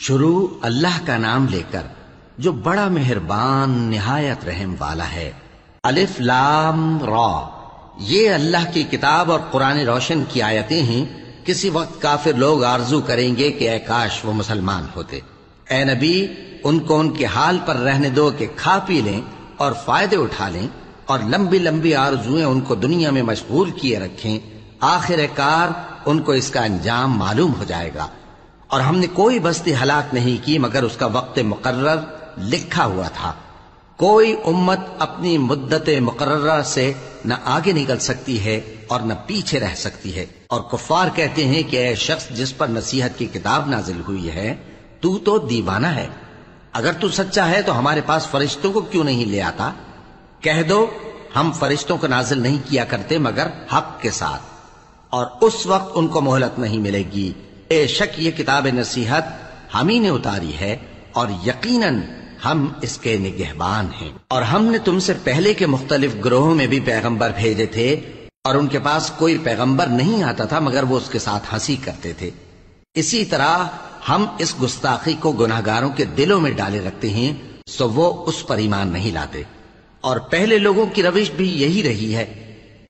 شروع اللہ کا نام لے کر جو بڑا مہربان نہایت رحم والا ہے۔ الف لام را، یہ اللہ کی کتاب اور قرآن روشن کی آیتیں ہیں۔ کسی وقت کافر لوگ آرزو کریں گے کہ اے کاش وہ مسلمان ہوتے۔ اے نبی، ان کو ان کے حال پر رہنے دو کہ کھا پی لیں اور فائدے اٹھا لیں، اور لمبی لمبی آرزویں ان کو دنیا میں مشغول کیے رکھیں۔ آخر کار ان کو اس کا انجام معلوم ہو جائے گا۔ اور ہم نے کوئی بستی ہلاک نہیں کی مگر اس کا وقت مقرر لکھا ہوا تھا۔ کوئی امت اپنی مدت مقررہ سے نہ آگے نکل سکتی ہے اور نہ پیچھے رہ سکتی ہے۔ اور کفار کہتے ہیں کہ اے شخص جس پر نصیحت کی کتاب نازل ہوئی ہے، تو دیوانہ ہے۔ اگر تو سچا ہے تو ہمارے پاس فرشتوں کو کیوں نہیں لے آتا؟ کہہ دو ہم فرشتوں کو نازل نہیں کیا کرتے مگر حق کے ساتھ، اور اس وقت ان کو مہلت نہیں ملے گی۔ بے شک یہ کتاب نصیحت ہم ہی نے اتاری ہے، اور یقیناً ہم اس کے نگہبان ہیں۔ اور ہم نے تم سے پہلے کے مختلف گروہوں میں بھی پیغمبر بھیجے تھے، اور ان کے پاس کوئی پیغمبر نہیں آتا تھا مگر وہ اس کے ساتھ ہنسی کرتے تھے۔ اسی طرح ہم اس گستاخی کو گناہگاروں کے دلوں میں ڈالے رکھتے ہیں، سو وہ اس پر ایمان نہیں لاتے۔ اور پہلے لوگوں کی روش بھی یہی رہی ہے۔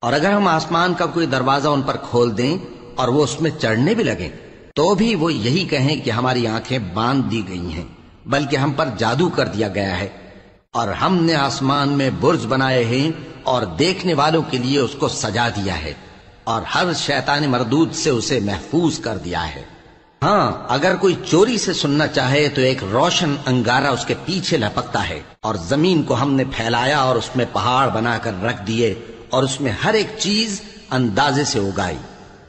اور اگر ہم آسمان کا کوئی دروازہ ان پر کھول دیں اور وہ اس میں چڑھنے بھی لگیں تو بھی وہ یہی کہیں کہ ہماری آنکھیں باندھ دی گئی ہیں، بلکہ ہم پر جادو کر دیا گیا ہے۔ اور ہم نے آسمان میں برج بنائے ہیں اور دیکھنے والوں کے لیے اس کو سجا دیا ہے، اور ہر شیطان مردود سے اسے محفوظ کر دیا ہے۔ ہاں، اگر کوئی چوری سے سننا چاہے تو ایک روشن انگارہ اس کے پیچھے لپکتا ہے۔ اور زمین کو ہم نے پھیلایا اور اس میں پہاڑ بنا کر رکھ دیے، اور اس میں ہر ایک چیز اندازے سے اگائی۔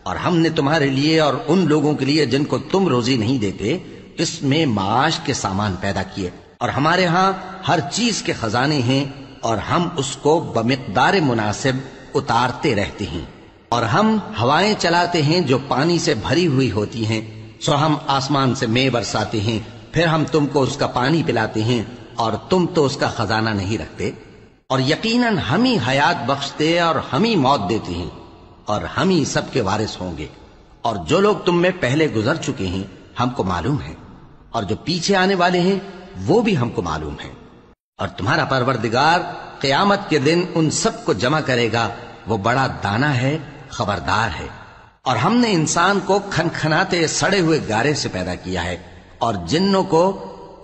اور ہم نے تمہارے لیے اور ان لوگوں کے لیے جن کو تم روزی نہیں دیتے اس میں معاش کے سامان پیدا کیے، اور ہمارے ہاں ہر چیز کے خزانے ہیں، اور ہم اس کو بمقدار مناسب اتارتے رہتے ہیں۔ اور ہم ہوائیں چلاتے ہیں جو پانی سے بھری ہوئی ہوتی ہیں، سو ہم آسمان سے مے برساتے ہیں، پھر ہم تم کو اس کا پانی پلاتے ہیں، اور تم تو اس کا خزانہ نہیں رکھتے۔ اور یقیناً ہم ہی حیات بخشتے اور ہم ہی موت دیتے ہیں، اور ہم ہی سب کے وارث ہوں گے۔ اور جو لوگ تم میں پہلے گزر چکے ہیں ہم کو معلوم ہے، اور جو پیچھے آنے والے ہیں وہ بھی ہم کو معلوم ہے۔ اور تمہارا پروردگار قیامت کے دن ان سب کو جمع کرے گا، وہ بڑا دانا ہے، خبردار ہے۔ اور ہم نے انسان کو کھنکھناتے سڑے ہوئے گارے سے پیدا کیا ہے، اور جنوں کو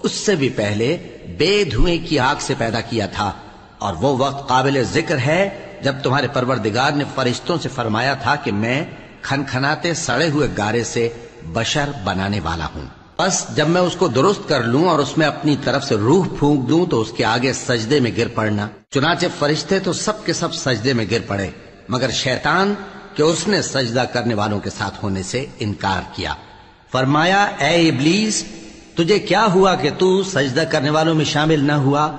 اس سے بھی پہلے بے دھوئیں کی آگ سے پیدا کیا تھا۔ اور وہ وقت قابل ذکر ہے جب تمہارے پروردگار نے فرشتوں سے فرمایا تھا کہ میں کھنکھناتے سڑے ہوئے گارے سے بشر بنانے والا ہوں، بس جب میں اس کو درست کر لوں اور اس میں اپنی طرف سے روح پھونک دوں تو اس کے آگے سجدے میں گر پڑنا۔ چنانچہ فرشتے تو سب کے سب سجدے میں گر پڑے مگر شیطان کہ اس نے سجدہ کرنے والوں کے ساتھ ہونے سے انکار کیا۔ فرمایا اے ابلیس، تجھے کیا ہوا کہ تو سجدہ کرنے والوں میں شامل نہ ہوا؟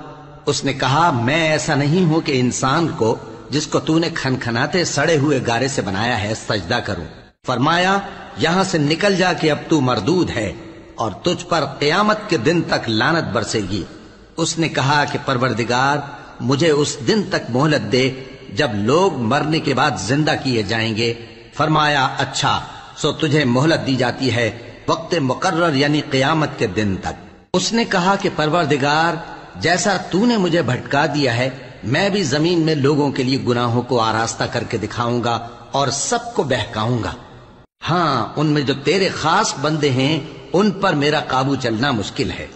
اس نے کہا میں ایسا نہیں ہوں کہ انسان کو جس کو تو نے کھنکھناتے سڑے ہوئے گارے سے بنایا ہے سجدہ کروں۔ فرمایا یہاں سے نکل جا کہ اب تو مردود ہے، اور تجھ پر قیامت کے دن تک لعنت برسے گی۔ اس نے کہا کہ پروردگار مجھے اس دن تک مہلت دے جب لوگ مرنے کے بعد زندہ کیے جائیں گے۔ فرمایا اچھا، سو تجھے مہلت دی جاتی ہے وقت مقرر یعنی قیامت کے دن تک۔ اس نے کہا کہ پروردگار جیسا تو نے مجھے بھٹکا دیا ہے میں بھی زمین میں لوگوں کے لیے گناہوں کو آراستہ کر کے دکھاؤں گا اور سب کو بہکاؤں گا۔ ہاں، ان میں جو تیرے خاص بندے ہیں ان پر میرا قابو چلنا مشکل ہے۔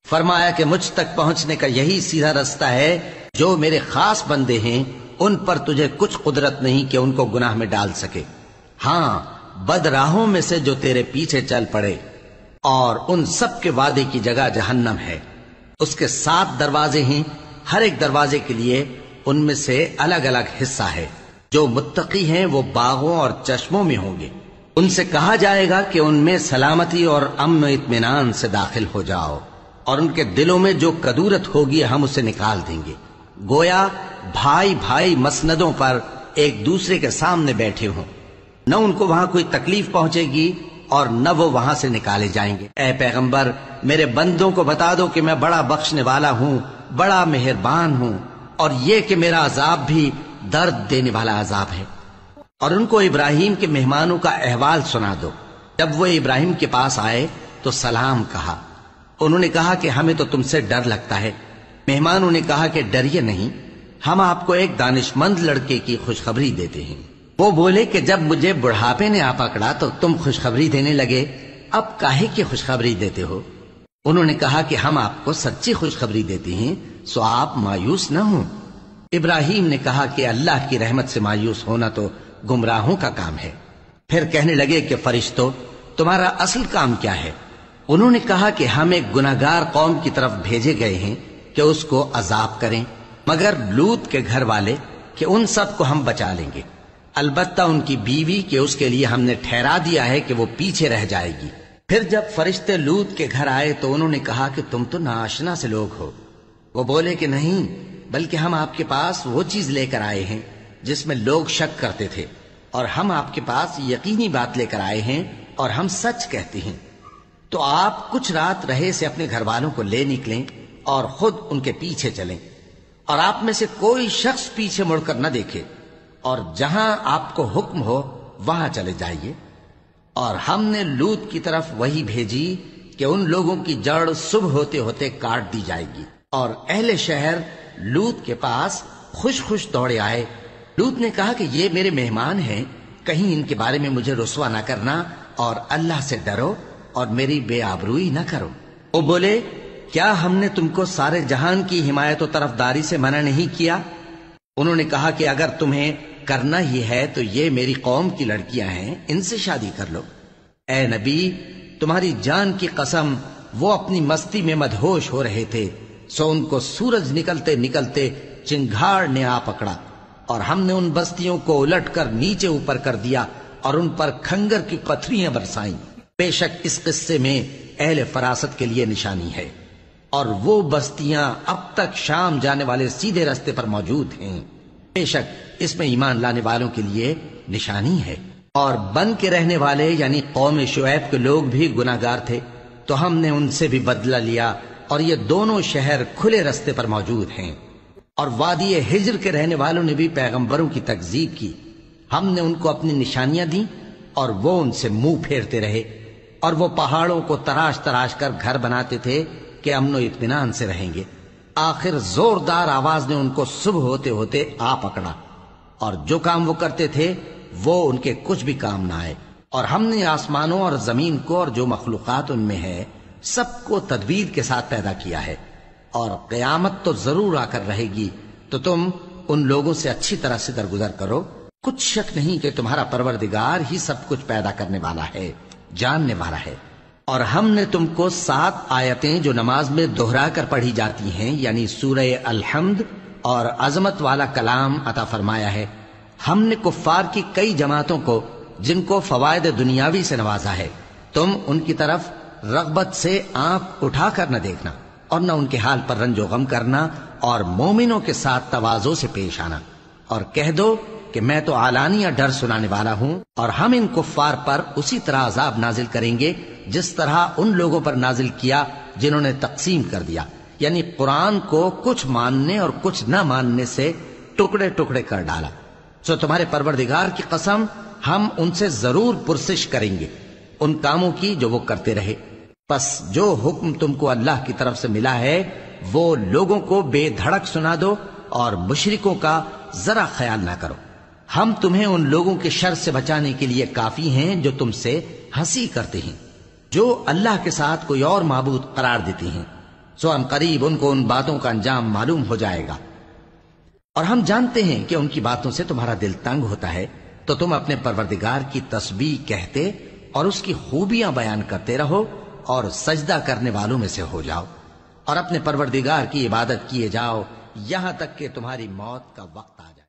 فرمایا کہ مجھ تک پہنچنے کا یہی سیدھا رستہ ہے، جو میرے خاص بندے ہیں ان پر تجھے کچھ قدرت نہیں کہ ان کو گناہ میں ڈال سکے۔ ہاں، بد راہوں میں سے جو تیرے پیچھے چل پڑے، اور ان سب کے وعدے کی جگہ جہنم ہے۔ اس کے 7 دروازے ہیں، ہر ایک دروازے کے لیے ان میں سے الگ الگ حصہ ہے۔ جو متقی ہیں وہ باغوں اور چشموں میں ہوں گے۔ ان سے کہا جائے گا کہ ان میں سلامتی اور امن و اطمینان سے داخل ہو جاؤ، اور ان کے دلوں میں جو کدورت ہوگی ہم اسے نکال دیں گے، گویا بھائی بھائی مسندوں پر ایک دوسرے کے سامنے بیٹھے ہوں۔ نہ ان کو وہاں کوئی تکلیف پہنچے گی اور نہ وہ وہاں سے نکالے جائیں گے۔ اے پیغمبر میرے بندوں کو بتا دو کہ میں بڑا بخشنے والا ہوں، بڑا مہربان ہوں، اور یہ کہ میرا عذاب بھی درد دینے والا عذاب ہے۔ اور ان کو ابراہیم کے مہمانوں کا احوال سنا دو۔ جب وہ ابراہیم کے پاس آئے تو سلام کہا، انہوں نے کہا کہ ہمیں تو تم سے ڈر لگتا ہے۔ مہمانوں نے کہا کہ ڈریے نہیں، ہم آپ کو ایک دانشمند لڑکے کی خوشخبری دیتے ہیں۔ وہ بولے کہ جب مجھے بڑھاپے نے آ پکڑا تو تم خوشخبری دینے لگے، اب کاہے کی خوشخبری دیتے ہو؟ انہوں نے کہا کہ ہم آپ کو سچی خوشخبری دیتے ہیں، سو آپ مایوس نہ ہوں۔ ابراہیم نے کہا کہ اللہ کی رحمت سے مایوس ہونا تو گمراہوں کا کام ہے۔ پھر کہنے لگے کہ فرشتوں، تمہارا اصل کام کیا ہے؟ انہوں نے کہا کہ ہم ایک گناہگار قوم کی طرف بھیجے گئے ہیں کہ اس کو عذاب کریں، مگر لوط کے گھر والے کہ ان سب کو ہم بچا لیں گے، البتہ ان کی بیوی کہ اس کے لیے ہم نے ٹھہرا دیا ہے کہ وہ پیچھے رہ جائے گی۔ پھر جب فرشتے لوط کے گھر آئے تو انہوں نے کہا کہ تم تو ناآشنا سے لوگ ہو۔ وہ بولے کہ نہیں، بلکہ ہم آپ کے پاس وہ چیز لے کر آئے ہیں جس میں لوگ شک کرتے تھے، اور ہم آپ کے پاس یقینی بات لے کر آئے ہیں اور ہم سچ کہتے ہیں۔ تو آپ کچھ رات رہے سے اپنے گھر والوں کو لے نکلیں اور خود ان کے پیچھے چلیں، اور آپ میں سے کوئی شخص پیچھے مڑ کر نہ دیکھے، اور جہاں آپ کو حکم ہو وہاں چلے جائیے۔ اور ہم نے لوط کی طرف وہی بھیجی کہ ان لوگوں کی جڑ صبح ہوتے ہوتے کاٹ دی جائے گی، اور اہل شہر لوط کے پاس خوش خوش دوڑے آئے۔ لوط نے کہا کہ یہ میرے مہمان ہیں، کہیں ان کے بارے میں مجھے رسوا نہ کرنا، اور اللہ سے ڈرو اور میری بے آبروئی نہ کرو۔ وہ بولے، کیا ہم نے تم کو سارے جہان کی حمایت و طرفداری سے منع نہیں کیا؟ انہوں نے کہا کہ اگر تمہیں کرنا ہی ہے تو یہ میری قوم کی لڑکیاں ہیں، ان سے شادی کر لو۔ اے نبی، تمہاری جان کی قسم، وہ اپنی مستی میں مدہوش ہو رہے تھے، سو ان کو سورج نکلتے نکلتے چنگھاڑ نے آ پکڑا، اور ہم نے ان بستیوں کو الٹ کر نیچے اوپر کر دیا اور ان پر کھنگر کی پتھریاں برسائیں۔ بے شک اس قصے میں اہل فراست کے لیے نشانی ہے، اور وہ بستیاں اب تک شام جانے والے سیدھے راستے پر موجود ہیں۔ بے شک اس میں ایمان لانے والوں کے لیے نشانی ہے۔ اور بن کے رہنے والے یعنی قوم شعیب کے لوگ بھی گناہگار تھے، تو ہم نے ان سے بھی بدلہ لیا، اور یہ دونوں شہر کھلے راستے پر موجود ہیں۔ اور وادی ہجر کے رہنے والوں نے بھی پیغمبروں کی تکذیب کی، ہم نے ان کو اپنی نشانیاں دیں اور وہ ان سے منہ پھیرتے رہے، اور وہ پہاڑوں کو تراش تراش کر گھر بناتے تھے کہ امن و اطمینان سے رہیں گے۔ آخر زوردار آواز نے ان کو صبح ہوتے ہوتے آ پکڑا، اور جو کام وہ کرتے تھے وہ ان کے کچھ بھی کام نہ آئے۔ اور ہم نے آسمانوں اور زمین کو اور جو مخلوقات ان میں ہے سب کو تدبیر کے ساتھ پیدا کیا ہے، اور قیامت تو ضرور آ کر رہے گی، تو تم ان لوگوں سے اچھی طرح سے درگزر کرو۔ کچھ شک نہیں کہ تمہارا پروردگار ہی سب کچھ پیدا کرنے والا ہے، جاننے والا ہے۔ اور ہم نے تم کو 7 آیتیں جو نماز میں دہرا کر پڑھی جاتی ہیں، یعنی سورہ الحمد اور عظمت والا کلام عطا فرمایا ہے۔ ہم نے کفار کی کئی جماعتوں کو جن کو فوائد دنیاوی سے نوازا ہے، تم ان کی طرف رغبت سے آنکھ اٹھا کر نہ دیکھنا، اور نہ ان کے حال پر رنج و غم کرنا، اور مومنوں کے ساتھ تواضع سے پیش آنا، اور کہہ دو کہ میں تو اعلانیہ ڈر سنانے والا ہوں، اور ہم ان کفار پر اسی طرح عذاب نازل کریں گے جس طرح ان لوگوں پر نازل کیا جنہوں نے تقسیم کر دیا، یعنی قرآن کو کچھ ماننے اور کچھ نہ ماننے سے ٹکڑے ٹکڑے کر ڈالا۔ سو تمہارے پروردگار کی قسم، ہم ان سے ضرور پرسش کریں گے ان کاموں کی جو وہ کرتے رہے۔ پس جو حکم تم کو اللہ کی طرف سے ملا ہے وہ لوگوں کو بے دھڑک سنا دو، اور مشرکوں کا ذرا خیال نہ کرو۔ ہم تمہیں ان لوگوں کے شر سے بچانے کے لیے کافی ہیں جو تم سے ہنسی کرتے ہیں، جو اللہ کے ساتھ کوئی اور معبود قرار دیتے ہیں، سو ان قریب ان کو ان باتوں کا انجام معلوم ہو جائے گا۔ اور ہم جانتے ہیں کہ ان کی باتوں سے تمہارا دل تنگ ہوتا ہے، تو تم اپنے پروردگار کی تسبیح کہتے اور اس کی خوبیاں بیان کرتے رہو، اور سجدہ کرنے والوں میں سے ہو جاؤ، اور اپنے پروردگار کی عبادت کیے جاؤ یہاں تک کہ تمہاری موت کا وقت آ جائے۔